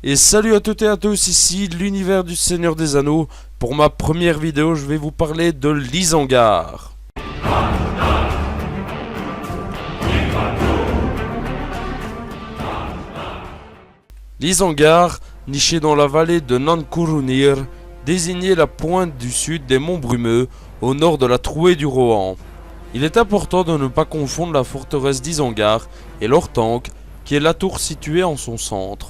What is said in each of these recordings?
Et salut à toutes et à tous, ici l'univers du Seigneur des Anneaux. Pour ma première vidéo, je vais vous parler de l'Isengard. L'Isengard, niché dans la vallée de Nankurunir, désignait la pointe du sud des monts Brumeux, au nord de la trouée du Rohan. Il est important de ne pas confondre la forteresse d'Isengard et l'Orthanc, qui est la tour située en son centre.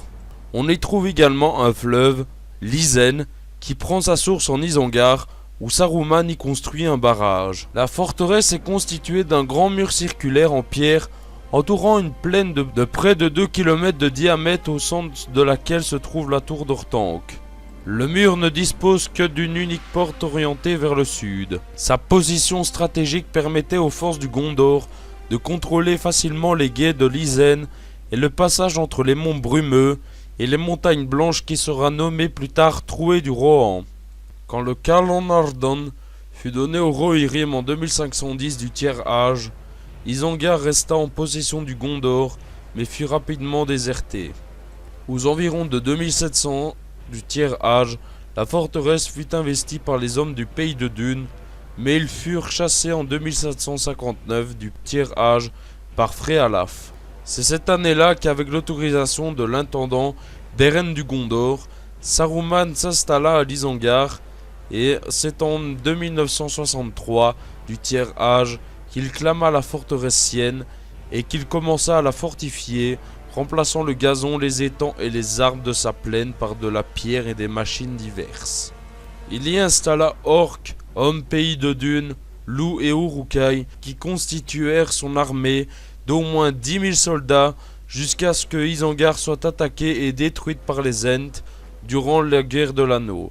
On y trouve également un fleuve, l'Isen, qui prend sa source en Isengard, où Saruman y construit un barrage. La forteresse est constituée d'un grand mur circulaire en pierre, entourant une plaine de près de 2 km de diamètre au centre de laquelle se trouve la tour d'Orthanc. Le mur ne dispose que d'une unique porte orientée vers le sud. Sa position stratégique permettait aux forces du Gondor de contrôler facilement les guets de l'Isen et le passage entre les monts Brumeux et les montagnes blanches qui sera nommée plus tard Trouée du Rohan. Quand le Calanardon fut donné au Rohirrim en 2510 du Tiers-Âge, Isengard resta en possession du Gondor mais fut rapidement déserté. Aux environs de 2700 du Tiers-Âge, la forteresse fut investie par les hommes du pays de Dune, mais ils furent chassés en 2759 du Tiers-Âge par Frealaf. C'est cette année-là qu'avec l'autorisation de l'intendant Beren du Gondor, Saruman s'installa à l'Isengard et c'est en 2963 du Tiers-Âge qu'il clama la forteresse sienne et qu'il commença à la fortifier, remplaçant le gazon, les étangs et les arbres de sa plaine par de la pierre et des machines diverses. Il y installa orques, hommes pays de Dune, loups et Uruk-hai qui constituèrent son armée d'au moins 10 000 soldats jusqu'à ce que Isengard soit attaquée et détruite par les Ents durant la guerre de l'anneau.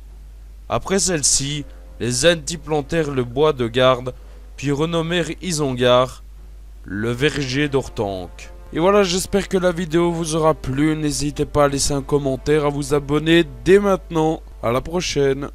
Après celle-ci, les Ents y plantèrent le bois de garde, puis renommèrent Isengard, le verger d'Orthanc. Et voilà, j'espère que la vidéo vous aura plu, n'hésitez pas à laisser un commentaire, à vous abonner dès maintenant. À la prochaine.